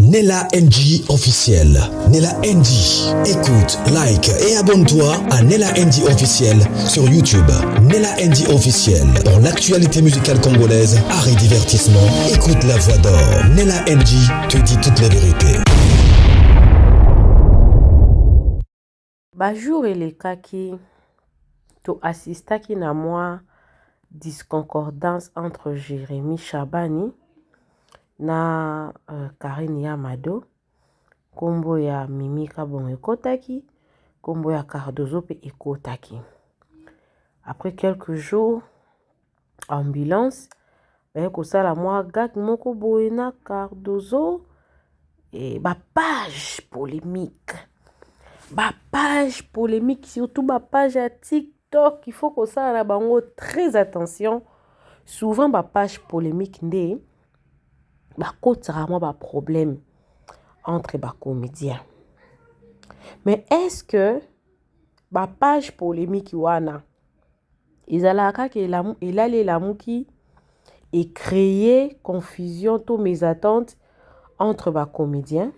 Nella NG officiel. Nella NG. Écoute, like et abonne-toi à Nella NG officiel sur YouTube. Nella NG officiel. Pour l'actualité musicale congolaise, art et divertissement, écoute la voix d'or. Nella NG te dit toute la vérité. Bajour et les kaki, tu assistaki na moi disconcordance entre Jérémy Chabani na Karine Yamado, kombo ya Mimi Kabongo ekotaki, kombo ya Cardozo pe ekotaki. Après quelques jours, ambulance, kosala moi gag moko boye na Cardozo et ba page polémique. Ba page polémique, surtout ba page à TikTok, il faut que ça la bango très attention. Souvent ba page polémique ndé ba kotara moi ba problème entre ba comédiens. Mais est-ce que ba page polémique wana ezalaka ke lamu elale lamuki et créer confusion tous mes attentes entre ba comédiens?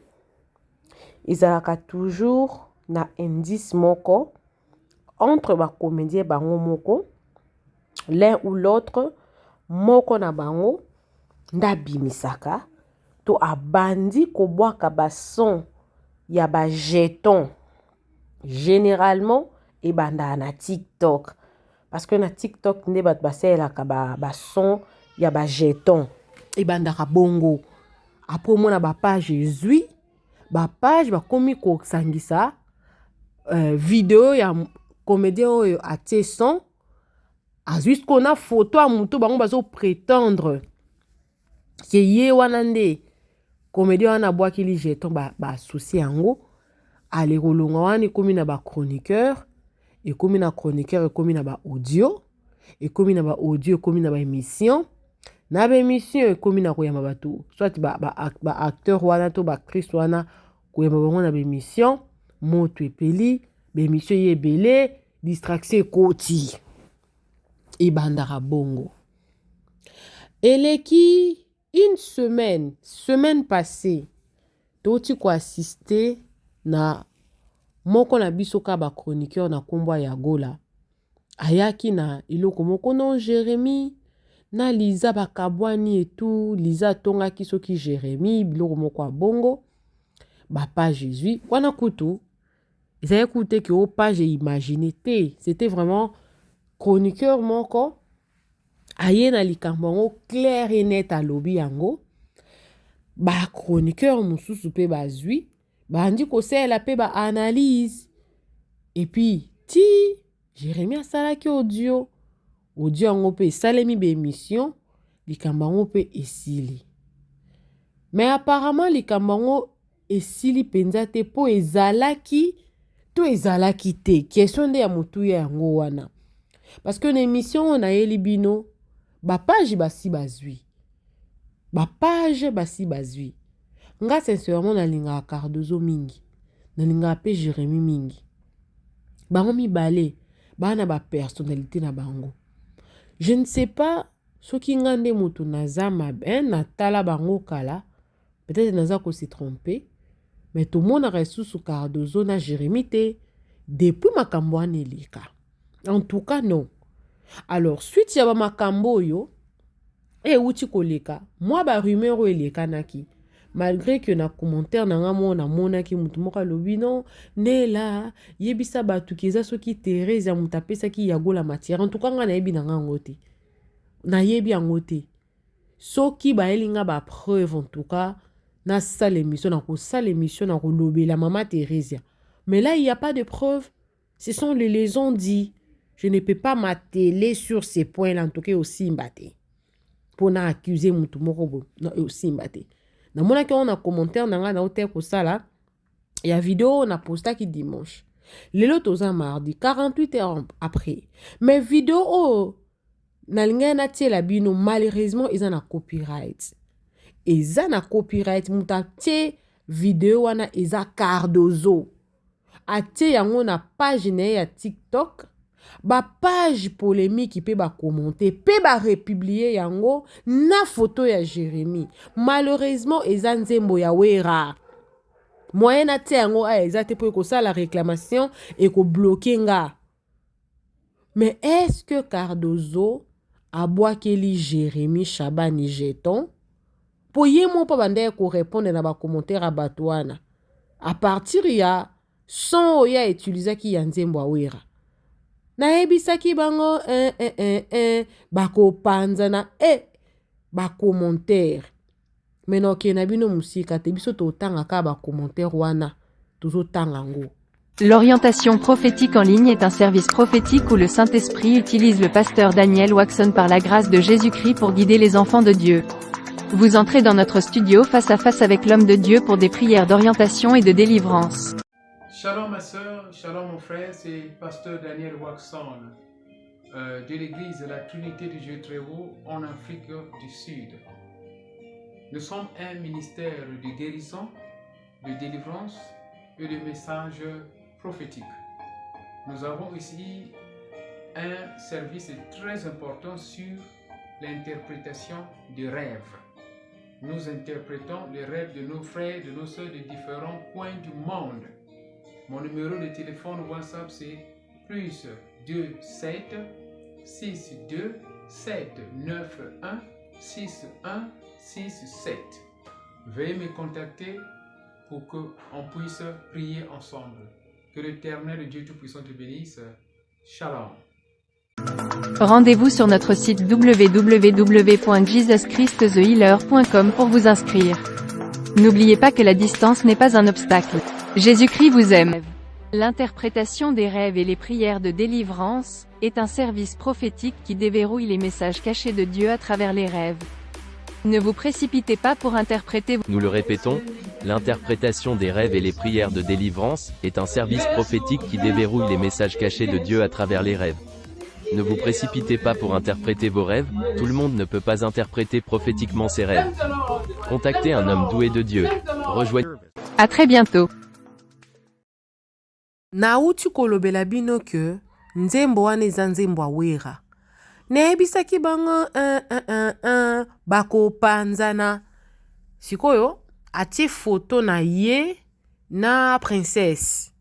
Ezalaka toujours na indice moko entre ba comédien bango moko, l'un ou l'autre moko na bango nda bimisaka to abandi ko boaka ba son ya ba jeton généralement et banda na TikTok parce que na TikTok nde bat baselaka ba son ya ba jeton et banda ka bongo après mona ba page zui ba page ba komi ko sangisa vidéo ya comédien oyo atie son azwis qu'on a photo a mutu bango bazo prétendre que ye wana nde comédien wana boaki li jeton ba souci yango ale kolonga wana komi na ba chroniqueur et komi na chroniqueur et komi na ba audio et komi na ba audio et komi na ba émission na ba émission et komi na koyamba bato soit ba acteur wana to ba actrice wana koyamba bango na ba émission moto epeli ba émission yebele distraction koti et bandara bongo eleki une semaine passée toti ko assister na moko na biso ka ba chroniqueur na kombo ya Gola ayaki na iloko moko non Jérémy na Liza bakabwani et tout Liza tongaki soki Jérémy biloko moko a bongo ba page Jésus wana kutu ils avaient écouté que au page imaginé c'était vraiment chroniqueur moko aye na likambo clair et net à lobby yango ba chroniqueur mususu pe bazui bandi ko sela pe ba analyse et puis ti Jérémy asalaki audio yango pe salemi be émission likambo yango pe esili mais apparemment likambo yango esili penza te po ezalaki te question nde ya mutu ya yango wana parce que l'émission na yeli bino ba page basi bazui nga sincèrement na linga Cardozo mingi na linga pe Jérémy mingi bango mibale bana ba personnalité na bango je ne sais pas soki nga nde mutu nazama na tala bango kala peut-être naza ko se tromper mais tout le monde a reçu sous Cardozo na Jérémy te depuis makambo wana eleka en tout cas non alors suite ya ba makambo yo uti koleka moi ba rumeur o eleka naki malgré que na commentaire na nga mona ki mutu moko lobi non Nella yebisa batu keza soki Thérèse ya mutapesa ki yagola matière en tout cas nga na yebi na nga ngote na yebi ngote soki ba elinga ba preuve en tout cas na sale émission na ko lobela mama Thérèse mais là il y a pas de preuve ce sont les ont dit je ne peux pas m'atteler sur ces points là en tout cas aussi mbate pour na accuser mutu moko aussi mbate na mona ki on a commentaire na nga na hotel ko sala ya vidéo na posta ki dimanche lelo toza mardi 48 heures après mais vidéo na linga na tiela bino malheureusement ils en a copyright muta tie vidéo wana eza Cardozo atie yango na page na ya TikTok ba page polémique pe ba commenter pe ba republier yango na photo ya Jérémie. Malheureusement eza nzembo ya wera. Moyen na te yango a eza te po ko sa la réclamation et ko bloquer nga. Mais est-ce que Cardozo a boakeli Jérémie Chabani jeton po yemo pa bande ko répondre na ba commentaire a batwana à partir ya son ya utiliser ki ya nzembo ya wera. Na ebisaki bango bako panza na ba commentaire. Maintenant ke na bino musika te biso to tanga ka ba commentaire wana tozo tanga ngo. L'orientation prophétique en ligne est un service prophétique où le Saint-Esprit utilise le pasteur Daniel Waxon par la grâce de Jésus-Christ pour guider les enfants de Dieu. Vous entrez dans notre studio face à face avec l'homme de Dieu pour des prières d'orientation et de délivrance. Shalom ma soeur, shalom mon frère, c'est pasteur Daniel Waxon de l'église de la Trinité du Dieu très haut en Afrique du Sud. Nous sommes un ministère de guérison, de délivrance et de messages prophétiques. Nous avons ici un service très important sur l'interprétation des rêves. Nous interprétons les rêves de nos frères, de nos soeurs de différents coins du monde. Mon numéro de téléphone WhatsApp c'est plus 27 62 791 6167. Veuillez me contacter pour qu'on puisse prier ensemble. Que l'Éternel Dieu Tout-Puissant te bénisse. Shalom. Rendez-vous sur notre site www.jesuschristthehealer.com pour vous inscrire. N'oubliez pas que la distance n'est pas un obstacle. Jésus-Christ vous aime. L'interprétation des rêves et les prières de délivrance est un service prophétique qui déverrouille les messages cachés de Dieu à travers les rêves. Ne vous précipitez pas pour interpréter. Nous le répétons, l'interprétation des rêves et les prières de délivrance est un service prophétique qui déverrouille les messages cachés de Dieu à travers les rêves. Ne vous précipitez pas pour interpréter vos rêves, tout le monde ne peut pas interpréter prophétiquement ses rêves. Contactez un homme doué de Dieu. Rejoignez. À très bientôt. Nauti kolobela bino ke nzembo wana eza nzembo wera. Nebisaki bango bako panzana. Sikoyo atie photo na ye na princesse.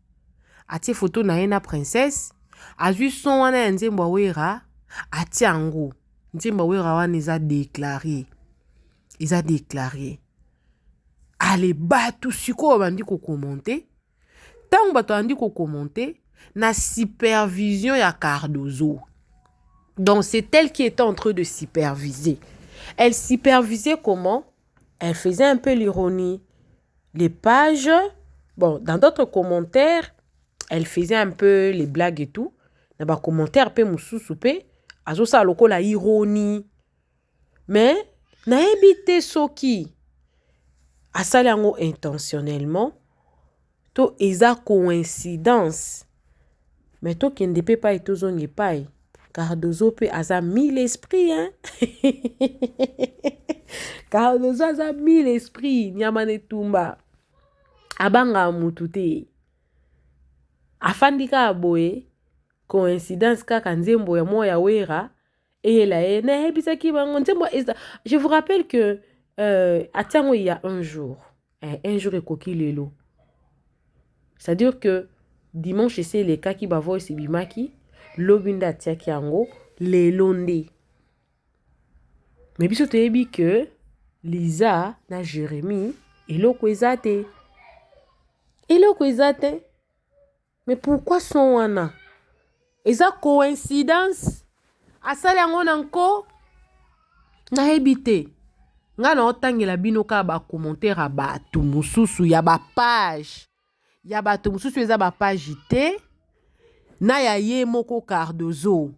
Atie photo na ye na princesse. Azui son wana ya nzembo wera atie ango. Nzembo wera wana eza déclaré. Eza déclaré. Ale batu sikoyo bandi ko commenter. Tant bato andi ko commenter na supervision ya Cardozo. Donc c'est elle qui était en train de superviser. Elle supervisait comment? Elle faisait un peu l'ironie. Les pages, bon, dans d'autres commentaires, elle faisait un peu les blagues et tout. Dans les commentaires, pe mususu pe, azo sa loko la ironie. Mais na ebite soki asaliango intentionnellement. To eza coïncidence. Mais to kende pe pa eto zonge pai. Cardozo pe aza mille esprit, hein. Cardozo aza mille esprit. Nyamane tumba. Abanga mutute. Afandika aboye. Coïncidence kaka nzembo ya moya wera. Et la ene hebisaki bango nzembo eza. Je vous rappelle que atiango il y a un jour. Un jour et koki lelo. C'est-à-dire que dimanche, c'est les cas qui bavo et bimaki, l'obinda tiaki ango, les londé. Mais biso te ebi que Lisa na Jérémie, elo kwezate. Elo kwezate. Mais pourquoi son wana? Eza coïncidence? Asali ango nanko? Na ebite. Nga na otangela bino ka ba commentaire ba tu mususu ya ba page. Ya bato mususu eza ba page te na ya ye moko Cardozo.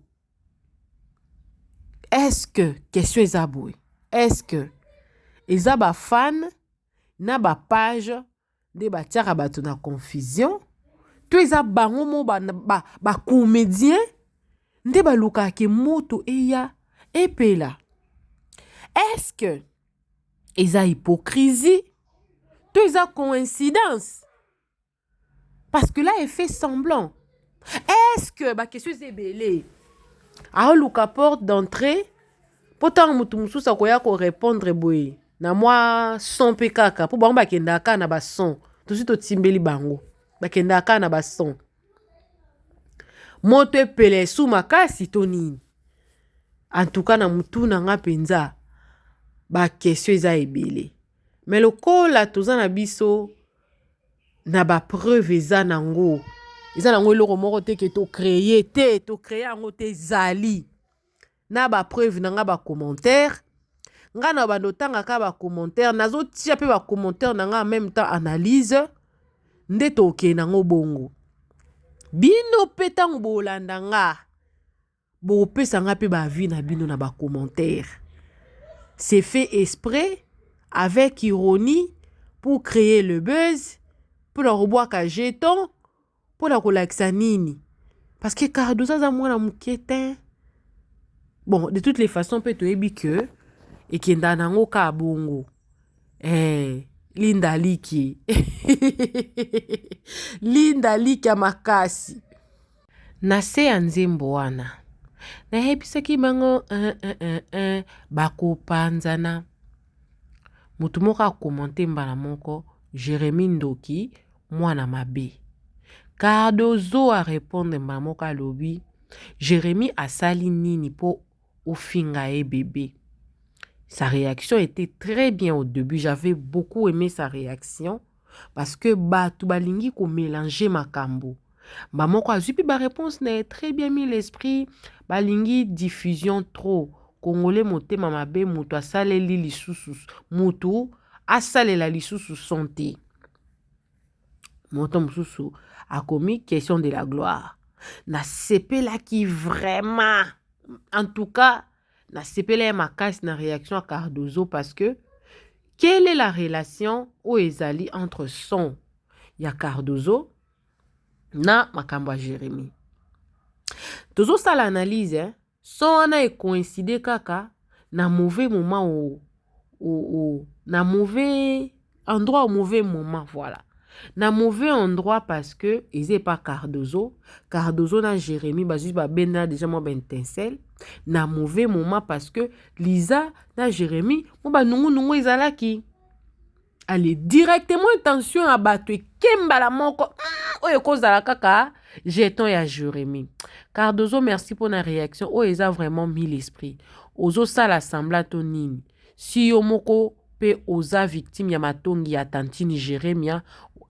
Est-ce que question eza boy? Est-ce que eza ba fan na ba page de ba tiaka bato na confusion? To eza bango mo ba comédien nde ba luka ke moto eya epela. Est-ce que eza hypocrisie? To eza coïncidence? Parce que là, elle fait semblant. Est-ce que ba question c'est belé aoluka porte d'entrée pourtant mutu mususa koya ko répondre boye na moi son pe kaka po bango bakenda ka na ba son tosi to timbeli bango bakenda ka na ba son moto epele su makasi to nini en tout cas na mutu na nga penza ba question eza ebele mais lokola toza na biso na ba preuve eza nango eloko moko te ke to créer yango te zali na ba preuve na nga ba commentaire nga na bando tangaka ba commentaire nazo tia pe ba commentaire na nga en même temps analyse nde toke nango bongo bino pe tango bolanda nga bopesa nga pe ba vie na bino na ba commentaire c'est fait exprès avec ironie pour créer le buzz pour la robwaka jeton pour la kolakisa nini parce que Cardozo za mwana mukete. Bon, de toutes les façons, peut être que et qui est nango ka bongo. Linda Liki. Linda Liki makasi. Nase anzembo wana. Na hebisaki bango bako panzana. Mutu moko akomante mbala moko Jérémy Ndoki mwana mabe. Cardozo a répondre mbala moko alobi Jérémy asali nini po ofinga e bébé. Sa réaction était très bien au début. J'avais beaucoup aimé sa réaction parce que batu balingi ko mélanger makambo. Ba moko azupi ba réponse n'est très bien mis l'esprit. Balingi diffusion trop. Congolais motema mabe mutu asale li lisusu. Mutu asale la lisusu santé. Moto mususu a commis question de la gloire. Na sepela qui vraiment en tout cas na sepela ma casse na réaction à Cardozo parce que quelle est la relation au ezali entre son ya Cardozo na makambo Jérémy. Tozo ça l'analyse son ana e coïncider kaka na mauvais moment na mauvais endroit au mauvais moment voilà. Na mauvais endroit parce que ils pas Cardozo na Jérémy ba juste ba benda déjà moi ben étincelle na mauvais moment parce que Lisa na Jérémy mo ba nungu ezalaki allez directement attention à battre kemba la moko oyo kozala kaka jeton ya Jérémy. Cardozo merci pour la réaction o eza vraiment mis l'esprit ozo sala sembla to nini si yo moko pe oza victime ya matongi ya tantini Jérémia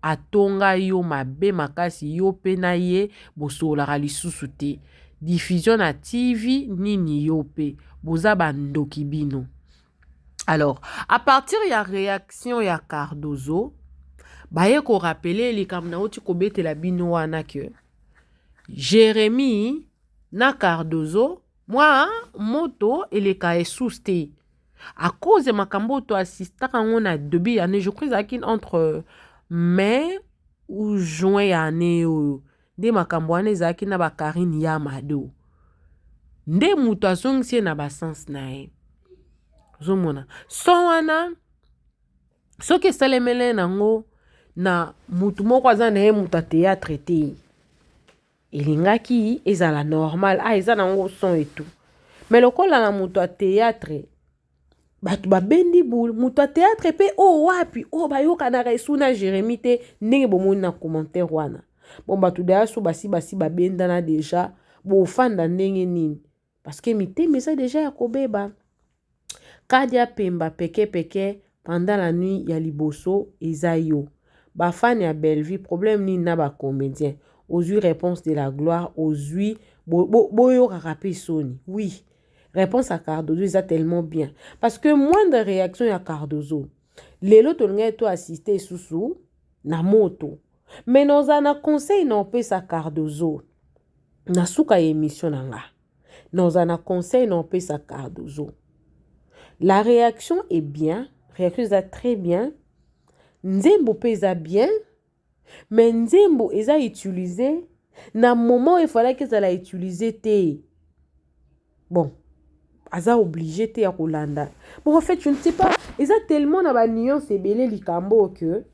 atonga yo mabe makasi yo pe na ye bosolaka lisusu te diffusion na TV nini yo pe boza bandoki bino. Alors à partir ya réaction ya Cardozo baye ko rappeler likambo na oti ko betela bino wana que Jérémy na Cardozo moi moto eleka esuste à cause de makambo to assistaka on a début année je crois qu'il entre mai ou juin année de makambo ane zaki na ba Karine ya Mado nde mutu azongisi na ba sens na ye zomona so wana soki esalemele nango na mutu moko aza na ye mutu théâtre te elingaki ezala normal eza nango son et tout mais lokola na mutu théâtre batu babendi boule mutu théâtre pe wapi bayoka na resu na Jérémy te ndenge bomoni na commentaire wana bon batu daya so basi babenda na déjà bofanda ndenge nini parce que miteme eza déjà ya kobeba Kadia Pemba peke pendant la nuit ya liboso eza yo bafani ya Bellevue problème nini na ba comédien ozui réponse de la gloire ozui boyo kakape soni oui. Réponse à Cardozo, est tellement bien. Parce que moins de réactions à Cardozo. Lelo tolnga to assister sous na moto. Mais nous avons conseil non pe sa Cardozo. Na suka émission nanga. Nous avons conseil non pe sa Cardozo. La réaction est bien, réaction est très bien. Nzembo pesa bien, mais Nzembo est utilisé na moment il fallait que ça la utiliser te. Bon. Aza obligé te ya kolanda. Bon en fait je ne sais pas, eza tellement na ba nuance ebele likambo que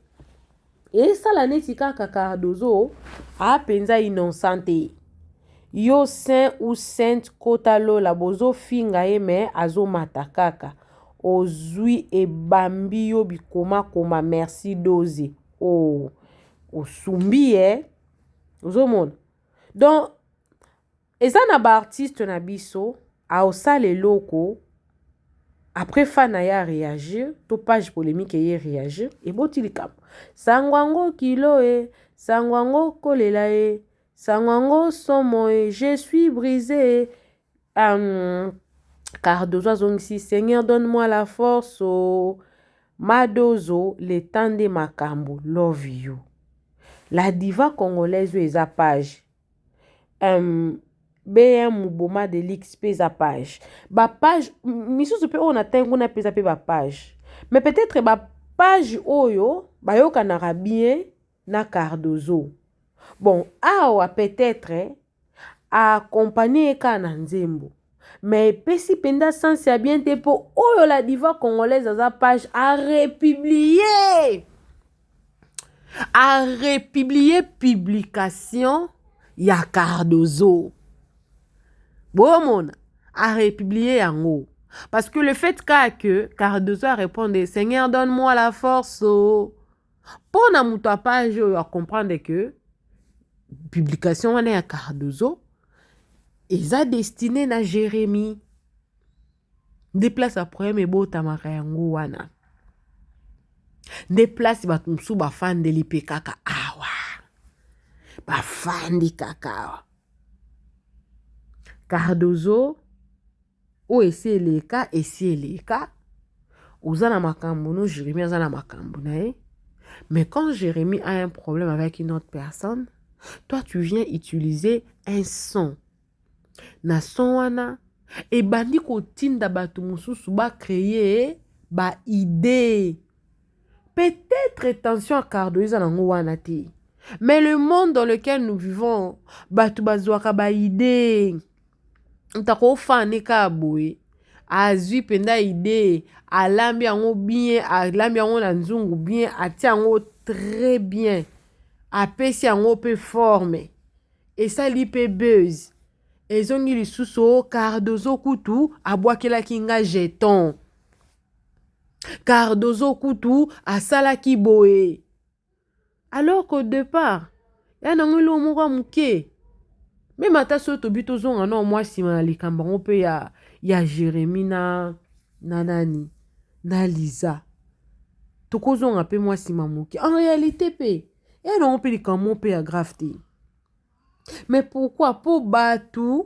Et ça la neti kaka Cardozo a penza innocente. Yo saint ou sainte kotalo la bozo finga me azo matakaka. Ozui e bambi yo bikoma koma merci doze. Oh, osumbi ozomona. Donc, eza na ba artiste na biso a osale loko. Après fana ya réagir, to page polémique ye réagir, et boti likam. Sangwango kilo sangwango kolela sangwango somo je suis brisé. Cardozo zongsi, Seigneur donne-moi la force, Madozo, le temps de makambo, love you. La diva congolaise eza page. BM Mouboma de l'XP za page. Ba page, misusu pe on atteint on a pesa pe ba page. Mais peut-être ba page oyo, ba yo kanara bien na Cardozo. Bon, awa peut-être accompagné kana nzembo. Mais pesi penda sens ya bien te po oyo la diva congolaise za page a republier. A republier publication ya Cardozo. Bon, a republié yango. Parce que le fait que Cardozo a répondu, Seigneur, donne-moi la force. Pour na muta page, à comprendre que publication wana ya Cardozo, eza destiné na Jérémie. Déplace à problème et beau tamaka yango wana. Déplace batumsu ba fan de l'IP kaka awa. Ba fan di kaka. Cardozo, o esi eleka, oza na makambo no, Jérémie aza na makambo na ye. Mais quand Jérémie a un problème avec une autre personne, toi tu viens utiliser un son. Na son wana, et bandi ko tinda batu mususu ba créer ba idée. Peut-être attention à Cardozo nango wana te. Mais le monde dans lequel nous vivons, batu bazwaka ba idée. Ntako fane ka boye azui penda idée alambi yango bien alambi yango na nzungu bien ati yango très bien apesi yango pe forme et ça li pe buzz ezongi lisusu Cardozo kutu abwakelaki nga jeton Cardozo kutu asalaki boye alors qu'au départ ya nango lo moko muke. Même ata so to bito zonga no moi sima likamba ngo pe ya Jérémie na nani na Liza. Toko zonga pe moi sima moki. En réalité pe ya no pe likamba pe ya grave. Mais pourquoi pour batu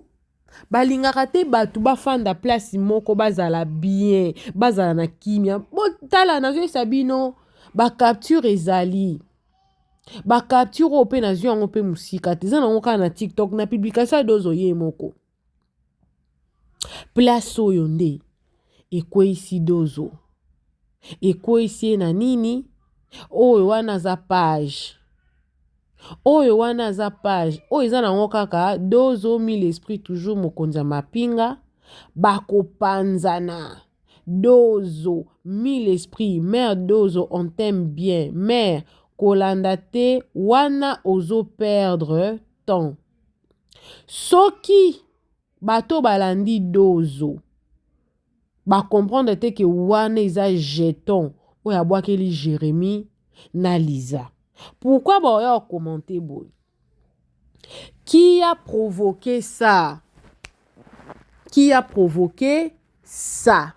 balingaka te batu ba fanda place moko bazala bien, bazala na kimia. Bon tala na zo sabino ba capture ezali. Ba capture ope na zio yango pe musika te zana ngoka na TikTok na publication dozo ye moko place oyo nde ekwesi dozo ekwesi na nini oyo wana za page oyo zana ngoka ka dozo mille esprit toujours mokonza mapinga bako panzana dozo mille esprit mère dozo on t'aime bien mère kolanda te wana ozo perdre temps. Soki bato balandi dozo ba comprendre te que wana eza jeton oyo abwakeli Jérémie na Liza. Pourquoi ba oya commenter boy? Qui a provoqué ça? Qui a provoqué ça?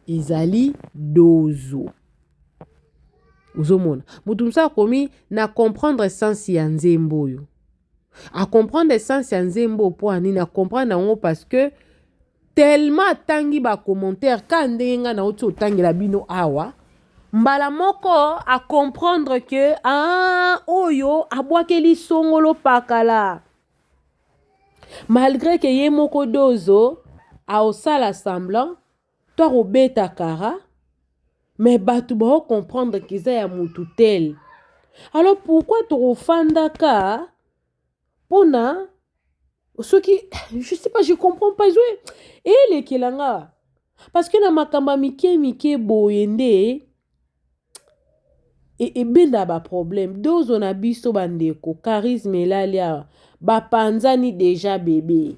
Ezali dozo. Uzomona. Mutumsa komi na comprendre sens ya nzembo yo. A comprendre sens ya nzembo po ani na comprendre ngo parce que tellement tangi ba commentaire kandenga na oto tangi la bino awa mbala moko a comprendre que oyo abwakeli songolo pakala. Malgré que ye moko dozo a osala semblant to robeta kara. Mais batu ba comprendre que ça ya mutu tel. Alors pourquoi tu refandaka pona ce qui je sais pas, je comprends pas jouer. Et les kelanga parce que na makamba mike boyende ebenda baproblème dozo na biso bandeko charisme elali awa bapanzani deja bebe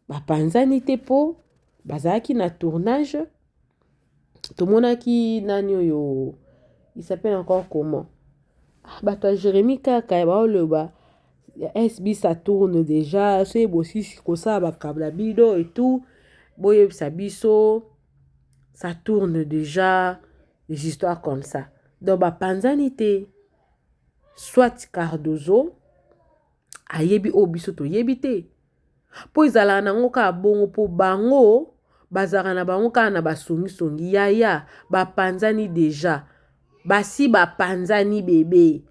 bapanzani te mpo bazalaki na tournage tomonaki nani oyo il s'appelle encore comment bato ya Jérémie kaka baoloba SB ça tourne déjà so bosisi kosala bakabla bido et tout boyebisa biso ça tourne déjà des histoires comme ça donc bapanzani te soit Cardozo ayebi o biso toyebi te mpo ezalaka nango kaka bongo mpo bango bazalaka na bango kaka na basongisongi yaya bapanzani deja basi bapanzani bebe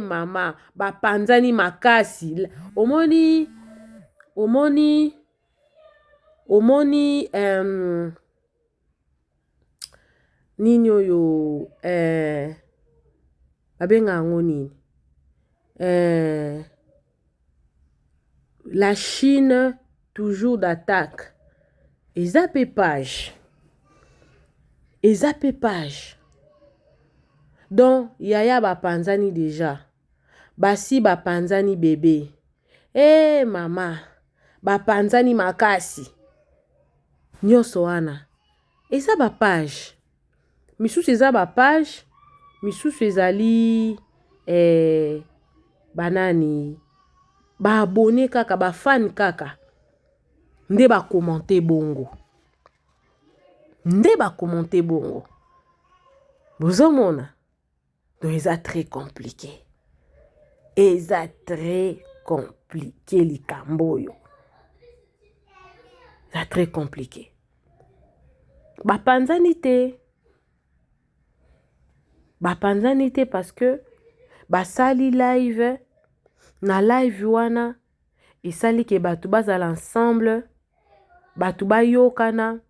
mama bapanzani makasi omoni nini oyo babenga yango nini la Chine toujours d'attaque eza pe page donc yaya bapanzani deja basi bapanzani bebe mama bapanzani makasi nyonso wana eza bapage misusu eza bapage misusu ezali banani baabone kaka bafani kaka nde bakomante bongo bozomona donc eza très compliqué likambo oyo eza très compliqué bapanzani te parce que basali live na live wana esali ke bato bazala ensemble bato bayokana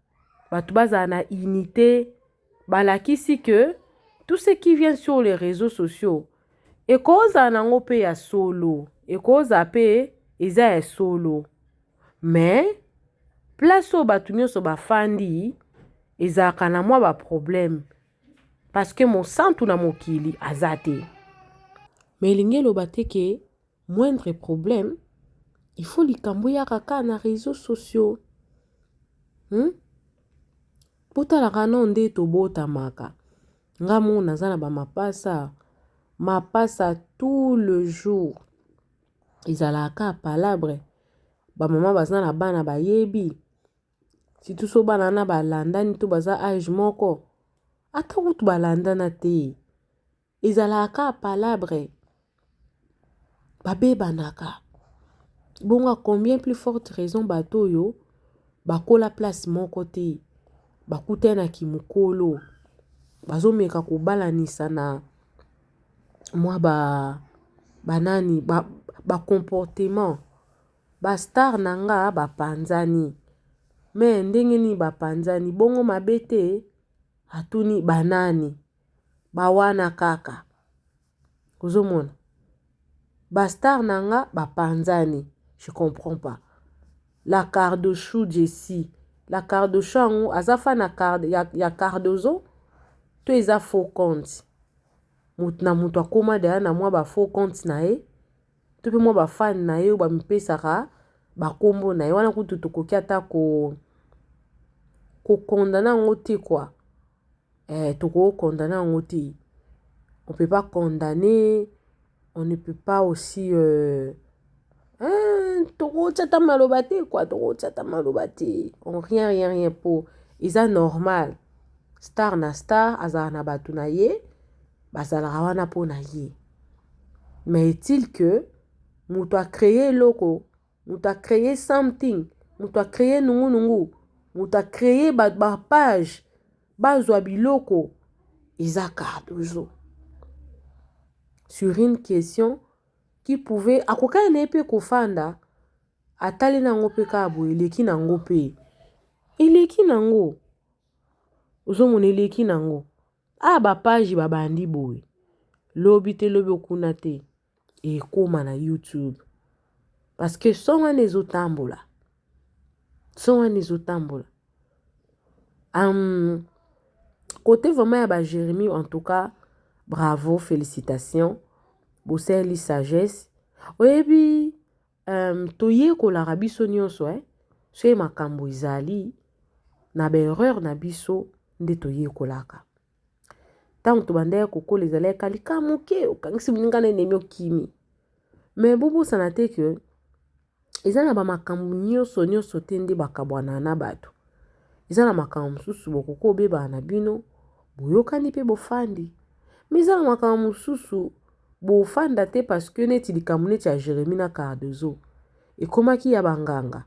bato bazala na unité balakisi que tout ce qui vient sur les réseaux sociaux ekozala nango pe ya solo ekozala pe eza ya solo mais place oyo bato nyonso bafandi ezalaka na mwa baproblème parce que mosantu na mokili aza te mais elingi eloba te ke moindre problème il faut likambo yaka kaka na réseaux sociaux botalaka no nde tobotamaka nga mo naza na mapasa tout le jour ezalaka palabre bamama baza na bana bayebi surtout so bana na balandani to baza age moko ata kutu balandana te ezalaka palabre babebanaka bonga combien plus forte raison bato oyo bakola place moko te bakutanaki mokolo bazomeka kobalanisa na mwa banani comportement bastar na nga bapanzani me ndenge nini bapanzani bongo mabe te atuni banani bawana kaka kozomona bastar na nga bapanzani je comprends pas la Cardochou Jessie la Cardochou yango aza fa na ya Cardozo to eza faux compte mutu na mutu akoma deya na mwa faux compte na ye to pe mwa bafani na ye bamipesaka bakombo na ye wana kutu tokoki ata kokondana yango te kwa tokokondana yango te on peut pas condamner on ne peut pas aussi tokotata maloba te quoi tokotata maloba te on rien pour eza normal star na star azala na bato na ye bazalaka wana mpo na ye mais est-il que mutu a créé eloko mutu a créé something mutu a créé nungu mutu a créé bapage bazwa biloko eza Cardozo sur une question qui pouvait akokana na ye mpe kofanda atali nango mpe kaka boye eleki nango ozomona eleki nango bapage babandi boye lobi te lobi okuna te ekoma na YouTube parce que son wana ezotambola côté vraiment ya Jérémie en tout cas bravo, félicitations. Boseli sagesse. Oyebi, toye ko la rabiso nyonso, soye makambo izali, na erreur na biso, nde toye ko laka. Tango tobandaya kokola ezali kalika moke, okangisi muninga na enemi okimi. Mais bobo sanate que, eza na ba makambo nyonso te nde bakabwana na bato. Eza na makambo mosusu bokoko beba na bino, boyokani pe bofandi. Mais eza na makambo mosusu bofanda te parce que neti likambo neti ya Jérémie na Cardozo. Ekomaki ya banganga.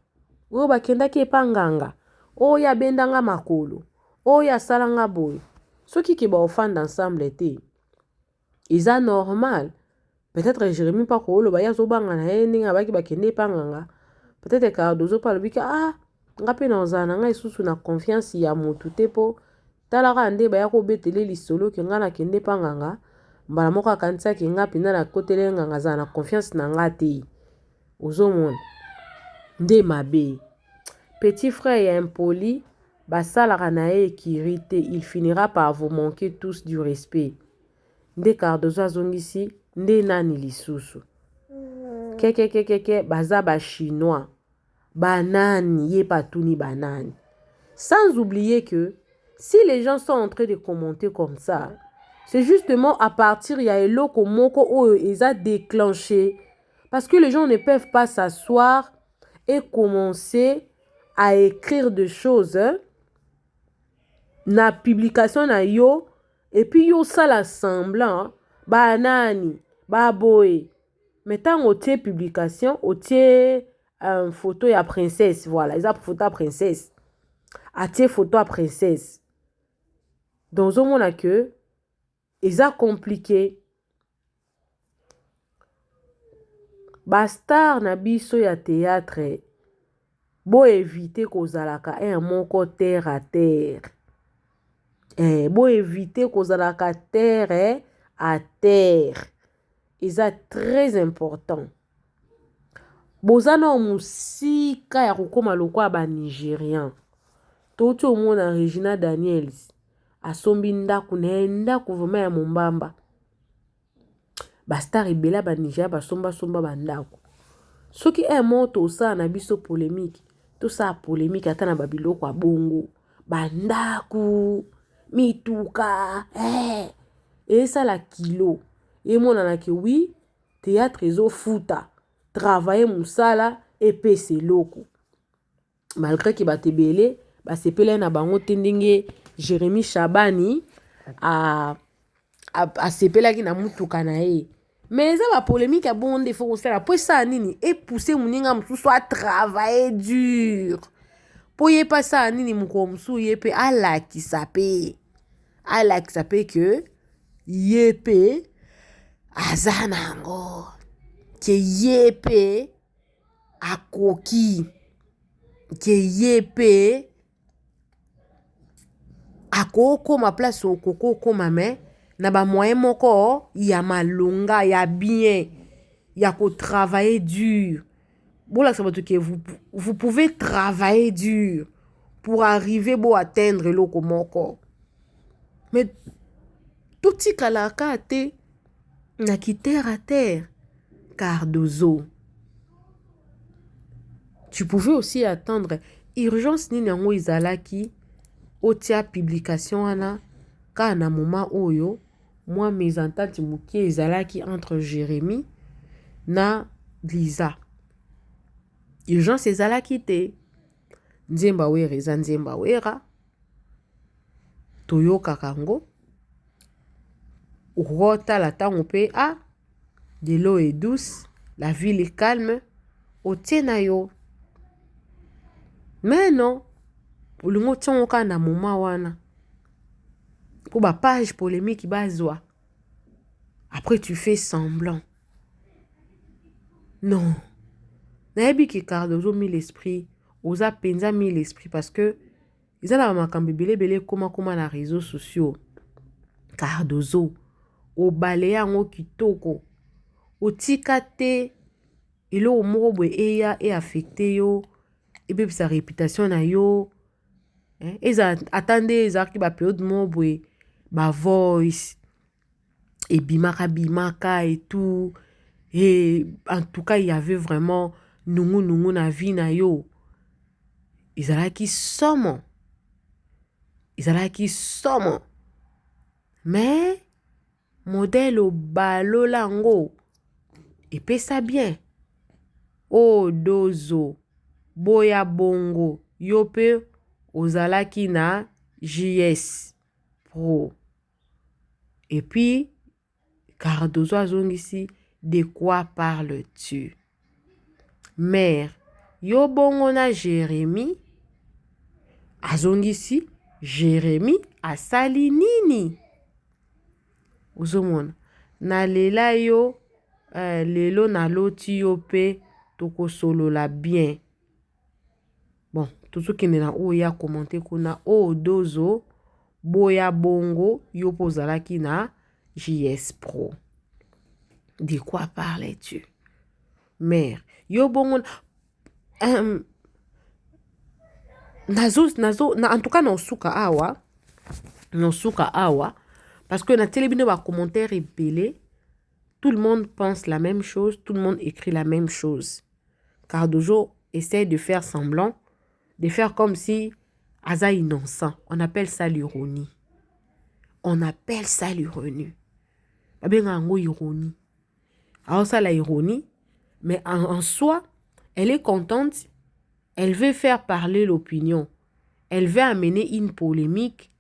Oyo bakendaki epa nganga. Oyo abendanga makolo. Oyo asalanga boye. Soki ke baofanda ensemble te. Eza normal. Peut-être Jérémie pa ko oloba ya zobanga na ye ndenge abaki bakende epa nganga. Peut-être Cardozo pa lobika ngape na ozana nga isusu na confiance ya motu te po talaka nde baya ko betele lisolo ke nga na kende epa nganga. Mbala moko akanisa ki nga pinda na kotele nganga za na confiance na nga te. Ozomona. Nde mabe. Petit frère ya impoli, basalaka na ye ekirite, il finira par vous manquer tous du respect. Nde Cardozo azongisi, nde nani lisusu. Keke, baza ba chinois. Banani, ye patuni banani. Sans oublier que, si les gens sont en train de commenter comme ça, c'est justement à partir ya eloko moko oyo eza déclenché. Parce que les gens ne peuvent pas s'asseoir et commencer à écrire des choses na publication na yo et puis yo ça la semblant ba nani ba boy mettant au tie publication au tie photo ya princesse voilà ils a photo à princesse a tie photo à princesse dans un monde que ils a compliqué ba star na biso ya théâtre bo éviter kozalaka un moko terre à terre. Bo éviter kozalaka terre à terre. C'est très important. Bozana musika ya kokoma lokwa ba Nigérian. Toti omona Regina Daniels asombi ndaku na ndaku voma ya Mombamba. Ba star ebela ba Nigeria basomba ba ndaku. Soki moto sa na biso polémique. Tout ça polémique ata na babiloko a bongo. Bandaku, mituka, et ça la kilo. Et mon anaki oui, théâtre ezo futa. Travailler musala et pese loko. Malgré que batebele, sepele na bango tendenge Jérémie Chabani a sepela ki na mutuka na ye. Mais ça va polémique à bon défaut aussi la pour ça nini et pousser muninga msu soit travailler dur. Pour y pas ça nini muko msu yepe ala ki sape que yepe azanango ke yepe akoki ke yepe akoko ma place au koko koma me na ba moyen moko ya malonga ya bien ya ko travailler dur. Bon là ça veut dire que vous pouvez travailler dur pour arriver à atteindre le moko. Mais tout ce kalaka te na ki terre à terre Cardozo. Tu pouvais aussi attendre urgence ni nango izalaki otia publication ana ka na moment oyo moi mes ententes mukie ezalaki entre Jérémie na Lisa. Urgence ezalaki te. Nzemba wera eza nzemba wera. Toyoka kango. Rota la tango pe de l'eau est douce, la ville est calme. Otiena yo. Mais non. Ulingo tiongoka na moment wana. Pour ba page polémique bazwa. Après tu fais semblant. Non. Naebi ki Cardozo mis l'esprit. Oza penza mis l'esprit parce que ils ont makambe belé koma na réseaux sociaux. Cardozo. O balea ngo kitoko. O tikate. Ilo o moro eya e affecté yo. Et puis sa réputation na yo. Attendez, ils arrivent à période mobwe. Ba voice. et bimaka et tout. Et en tout cas, il y avait vraiment nungu na vie na yo. Ils allaient qui somme. Mais modèle au balo lango. Et paie ça bien. Oh dozo. Boya bongo. Yope ozalaki na JS Pro. Et puis, Cardozo azongisi, de quoi parles-tu? Mère, yo bongo na Jérémie. Azongisi, Jérémie asali nini? Ozomona. Na lela yo, lelo na loti yo pe, toko solo la bien. Bon, tout ce qui n'est na oya commenté kuna o dozo, boya bongo, yo pozalaki na JS Pro. De quoi parlais-tu? Mère, yo bongo, en tout cas, non suka awa, parce que na télébine wa commentaire rebelle, tout le monde pense la même chose, tout le monde écrit la même chose. Cardozo essaie de faire semblant, de faire comme si Aza innocent. On appelle ça l'ironie. Ironie. Alors ça, la ironie, mais en soi, elle est contente, elle veut faire parler l'opinion, elle veut amener une polémique.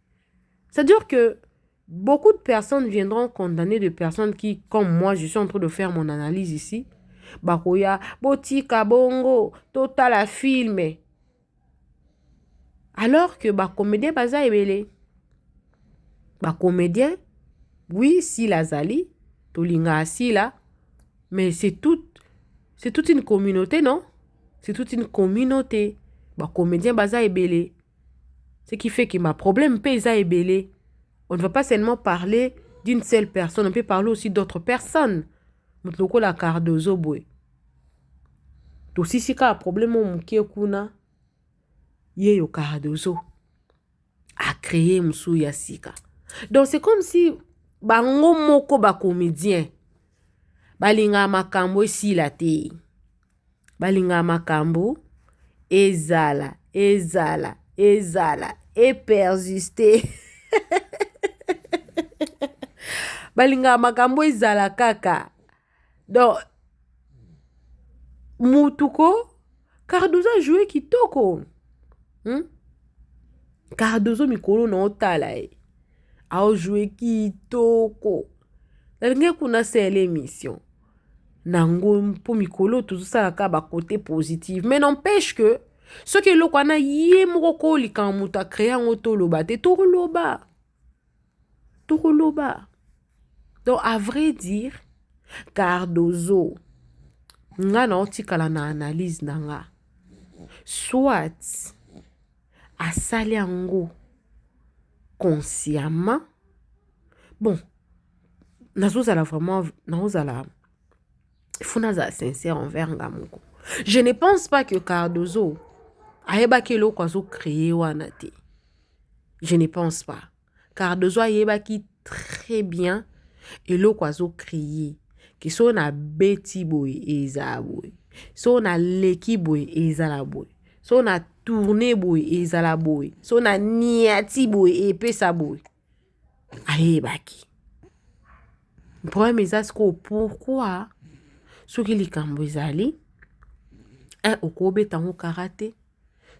C'est-à-dire que beaucoup de personnes viendront condamner des personnes qui, comme moi, je suis en train de faire mon analyse ici, Bakoya, Botika, Bongo, Total à filmer. Alors que comédien baza ebele. Comédien, oui, si la zali, tolinga asila, mais c'est toute une communauté, non? C'est toute une communauté. Comédien baza ebele. Ce qui fait que ma problème pesa ebele. On ne va pas seulement parler d'une seule personne, on peut parler aussi d'autres personnes. Mutloko la Cardozo boy. To si ka problème au mkie kuna. Yeyo Cardozo a créé Moussou Yassika. Donc c'est comme si bango moko ba comédien balinga makambo si la te balinga makambo ezala et persister balinga makambo ezala kaka. Donc mutuko Cardozo a joué kitoko. Cardozo mikolo na otala a joué kitoko. Nge kuna c'est l'émission. Nango pour mikolo tout ça ka ba côté positif. Mais n'empêche que ce que le kwana yé moko likamuta créer un otoloba te toloba. Donc à vrai dire Cardozo nga na otikala na analyse nanga. Soit asali yango consciemment. Bon, nazozala vraiment, nazozala, il faut naza sincère envers ngamoko. Je ne pense pas que Cardozo ayeba kelo kwazo créé wana te. Je ne pense pas. Cardozo ayeba ki très bien et lo kwazo créé. Que son a beti boy eza boy. Son a leki boy eza la boy. Son a tourné boy ezala boy. Son a niati boy et pesa boy. Aye baki. Le problème est pourquoi ceux qui likambo ezali okobe tango karaté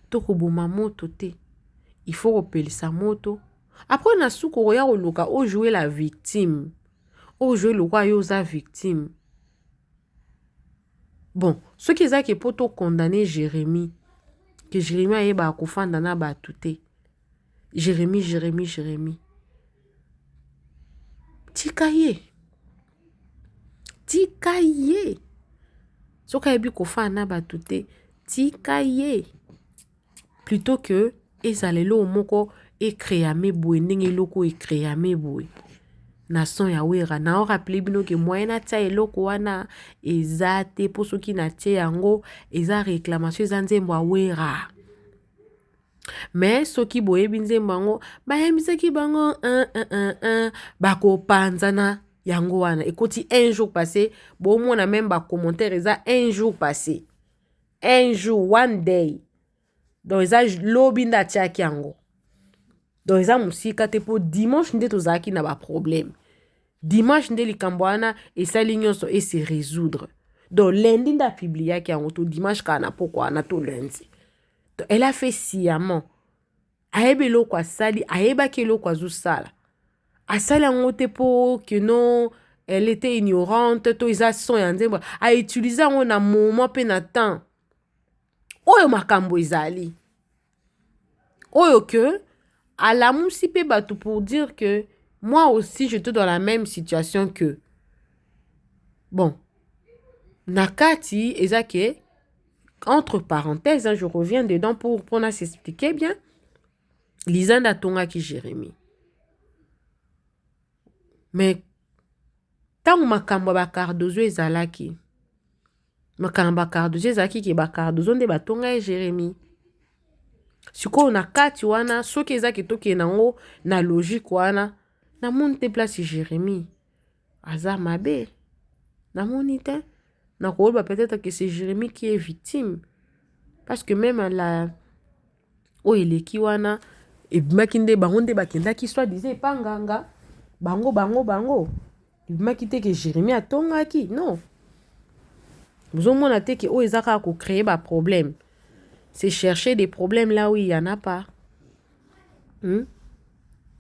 toko boma moto te. Il faut repérer sa moto. Après na suko ya oloka o jouer la victime. O jouer le roi yosa victime. Bon, ceux qui ont poto condamné Jérémie, que Jérémie a yeba kofanda na ba touté. Jérémie. Tikaye. Soka yebi kofanda na ba touté. Tikaye. Plutôt que ezalelo moko e créame boy ndenge loko e créame boy. Nason ya wera na o rappelé bino ke moyen na tia eloko wana ezate pour ceux qui na tia yango eza réclamation zanzembo wera. Mais ceux qui boye binzembo ngo ba yemisaki bango bako panzana yango wana ekoti un jour passé bomona même commentaire eza un jour passé un jour one day donc eza lobi nde atiaki yango donc eza mosika te mpo dimanche nde tozalaki na problème dimanche nde likambo wana esali nyonso ese résoudre donc lundi nde apubliaki yango to dimanche kaka na pokwa wana to lundi donc elle a fait sciemment ayebi eloko asali ayebaki eloko azosala asali yango te mpo que non elle était ignorante to eza son ya nzembo autilize yango na moment mpe na temps oyo makambo ezali oyo que alamusi mpe bato pour dire que moi aussi j'étais dans la même situation que bon nakati eza ke entre parenthèses hein, je reviens dedans pour na s'expliquer bien Lisanda tongaki Jérémie mais tant makambo ba Cardozo ezalaki makambo ba Cardozo ezalaki ke ba Cardozo nde batonga Jérémie siko na kati wana soki ezaki toki nango na logique wana na monte place Jérémie aza mabe na monite na koba peut-être que c'est Jérémie qui est victime parce que même la o eleki wana et makinde bango nde bakendaki soit disait panganga bango ibimaki te que Jérémie atongaki non bozomona te que o ezaka ko créer ba problème c'est chercher des problèmes là où il y en a pas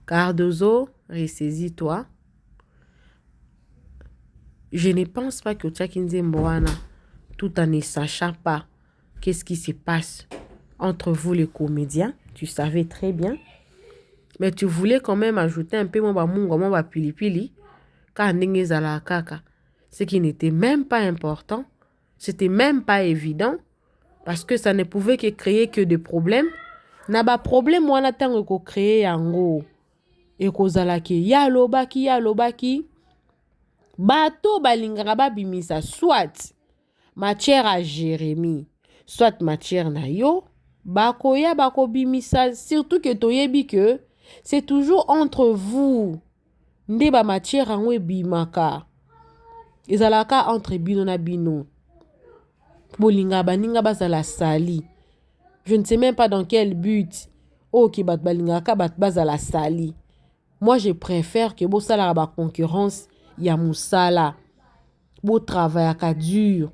Cardozo ressaisis-toi. Je ne pense pas que Tchakinze Mboana, tout en ne sachant pas qu'est-ce qui se passe entre vous les comédiens, tu savais très bien, mais tu voulais quand même ajouter un peu mon pilipili, car n'engezala kaka, ce qui n'était même pas important, c'était même pas évident, parce que ça ne pouvait que créer que des problèmes. Na ba problème wana tango ko créer yango et ko zalaki ya lobaki bato balingaka babimisa soit matière à Jérémie soit matière na yo bakoya bakobimisa surtout que toyebi que c'est toujours entre vous nde ba matière yango ebimaka ezalaka entre bino na bino bolinga baninga bazala sali. Je ne sais même pas dans quel but. Oh, qui bat balingaka bat bazala sali. Moi, je préfère que bo sala ba concurrence ya musala. Bo travail ka dur.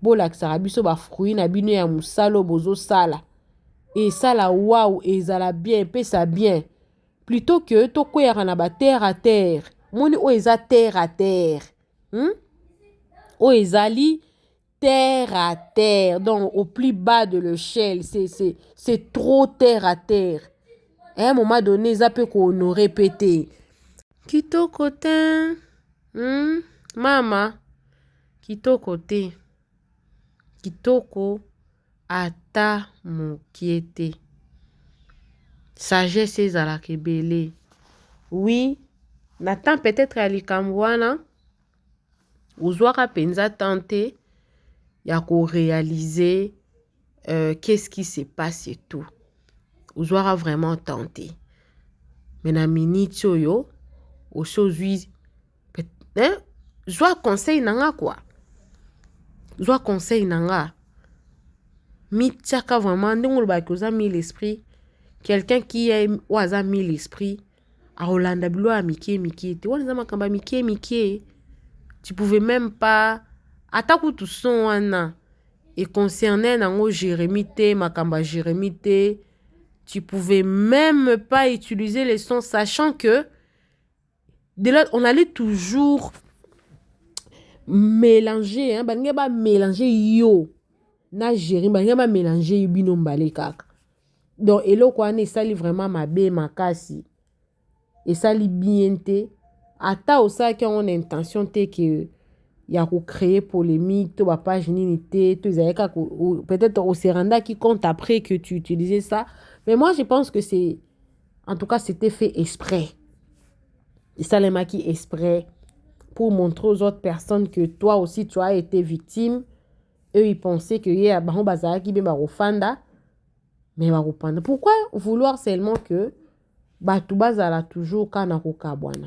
Bo laksara biso ba fruit na bino ya musalo bozo sala. Et sala waouh ezala bien, pesa bien. Plutôt que to koyara na ba terre à terre. Moni o eza terre à terre. O ezali terre à terre, donc au plus bas de l'échelle, c'est trop terre à terre. À un moment donné, ça peut qu'on répété. Kito côté, mama, kito côté, kitoko ata mokiete. Sagesse ezala kebele. Oui, Nathan peut-être à likamwana, ozwaka penza tenter. Il y a qu'à réaliser qu'est-ce qui se passe et tout. Vous aurez vraiment tenté. Mais na minute yo, au chose joie conseil nanga quoi. Joie conseil nanga. Mitchaka vraiment ndengol ba koza mis l'esprit. Quelqu'un qui a oaza mis l'esprit. A Rolanda bilo a Mickey. Tu vois les amakamba Mickey. Tu pouvais même pas Ataku tout son wana et concernant nango Jérémie te makamba Jérémie te tu pouvais même pas utiliser les sons sachant que de là on allait toujours mélanger bange ba mélanger yo na Jérémie bange ba mélanger bino mbale kaka donc eloko wana esali vraiment mabe makasi esali bien te ata osaki on intention te que il y a créer polémique, tu vas pas générité, peut-être au Seranda qui compte après que tu utilisais ça. Mais moi, je pense que c'est, en tout cas, c'était fait exprès. Et ça, les maquis exprès pour montrer aux autres personnes que toi aussi, tu as été victime. Eux, ils pensaient que y a Baron Bazara qui Barofanda. Mais Barofanda. Pourquoi vouloir seulement que Batouba Zala toujours Kanaruka Bwana?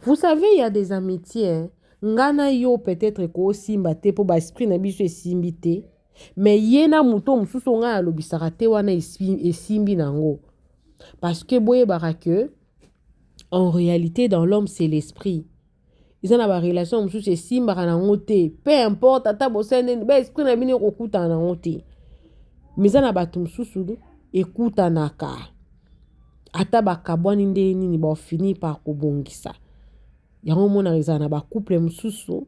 Vous savez, il y a des amitiés. Hein? Ngana yo peut-être ko simba te po ba esprit na biso esimbi te. Mais yena muto mususu nga alobisaka te wana esimbi nango. Parce que boye barake, en réalité dans l'homme c'est l'esprit. Ils ont la relation mususu esimba nango te. Peu importe ata bosende ba esprit na bino kokuta nango te. Mais na batu mususu ekuta naka. Ata bakabwani nde nini ba fini par kobongisa. Yango mona ezana ba couple mususu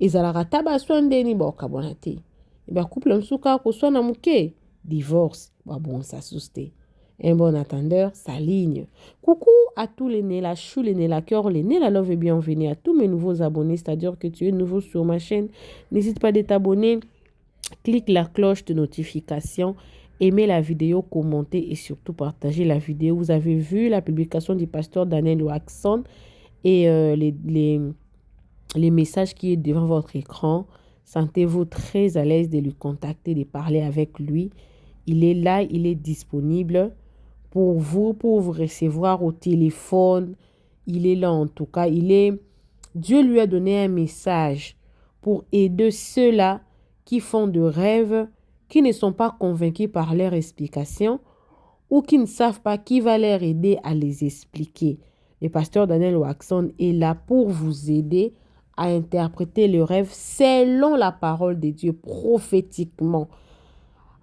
ezalaka ta ba swande ni ba kabwana te. Ba couple mususu ka ko swana muke divorce ba bon ça souste. Un bon attendeur s'aligne. Coucou à tous les nés la chou, les nés la cœur, les nés la love et bienvenue à tous mes nouveaux abonnés, c'est-à-dire que tu es nouveau sur ma chaîne, n'hésite pas de t'abonner, clique la cloche de notification, aimez la vidéo, commentez et surtout partagez la vidéo. Vous avez vu la publication du pasteur Daniel Waxon et les messages qui est devant votre écran. Sentez-vous très à l'aise de lui contacter, de parler avec lui. Il est là, il est disponible pour vous recevoir au téléphone. Il est là en tout cas. Dieu lui a donné un message pour aider ceux-là qui font de rêves, qui ne sont pas convaincus par leur explication ou qui ne savent pas qui va leur aider à les expliquer. Le pasteur Daniel Waxon est là pour vous aider à interpréter le rêve selon la parole de Dieu prophétiquement.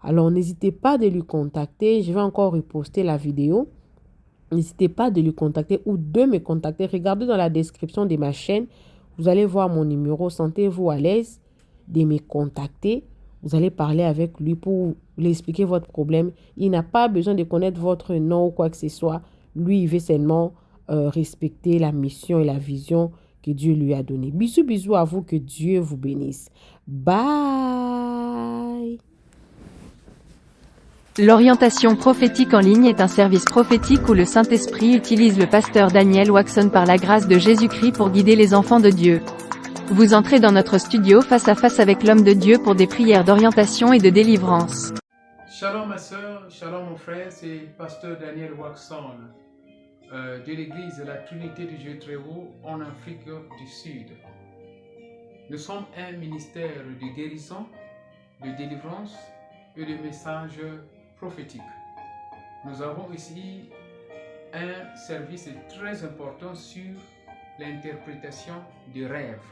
Alors, n'hésitez pas de lui contacter. Je vais encore reposter la vidéo. N'hésitez pas de lui contacter ou de me contacter. Regardez dans la description de ma chaîne. Vous allez voir mon numéro. Sentez-vous à l'aise de me contacter. Vous allez parler avec lui pour lui expliquer votre problème. Il n'a pas besoin de connaître votre nom ou quoi que ce soit. Lui, il veut seulement respecter la mission et la vision que Dieu lui a donnée. Bisous, bisous à vous. Que Dieu vous bénisse. Bye. L'orientation prophétique en ligne est un service prophétique où le Saint-Esprit utilise le pasteur Daniel Waxon par la grâce de Jésus-Christ pour guider les enfants de Dieu. Vous entrez dans notre studio face à face avec l'homme de Dieu pour des prières d'orientation et de délivrance. Shalom ma soeur, shalom mon frère, c'est pasteur Daniel Waxon de l'église de la Trinité du Dieu très haut en Afrique du Sud. Nous sommes un ministère de guérison, de délivrance et de messages prophétiques. Nous avons ici un service très important sur l'interprétation des rêves.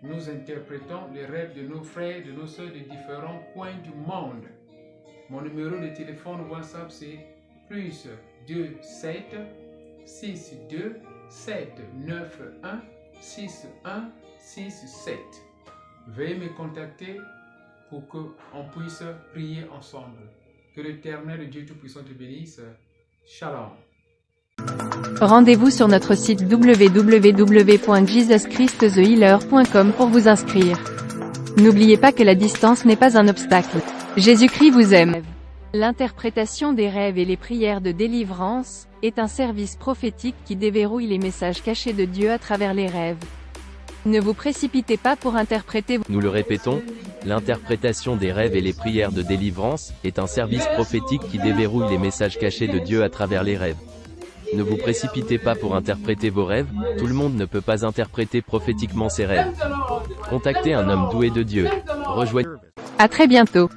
Nous interprétons les rêves de nos frères, de nos soeurs de différents coins du monde. Mon numéro de téléphone WhatsApp c'est plus 27 62 791 6167. Veuillez me contacter pour qu'on puisse prier ensemble. Que l'Éternel Dieu Tout-Puissant te bénisse. Shalom. Rendez-vous sur notre site www.jesuschristthehealer.com pour vous inscrire. N'oubliez pas que la distance n'est pas un obstacle. Jésus-Christ vous aime. L'interprétation des rêves et les prières de délivrance est un service prophétique qui déverrouille les messages cachés de Dieu à travers les rêves. Ne vous précipitez pas pour interpréter. Nous le répétons, l'interprétation des rêves et les prières de délivrance est un service prophétique qui déverrouille les messages cachés de Dieu à travers les rêves. Ne vous précipitez pas pour interpréter vos rêves, tout le monde ne peut pas interpréter prophétiquement ses rêves. Contactez un homme doué de Dieu. Rejoignez. À très bientôt.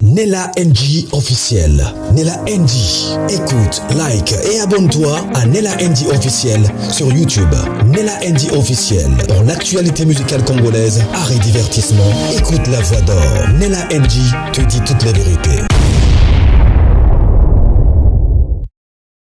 Nella NG officiel. Nella NG. Écoute, like et abonne-toi à Nella NG officiel sur YouTube. Nella NG officiel. Pour l'actualité musicale congolaise, art et divertissement, écoute la voix d'or. Nella NG te dit toutes les vérités.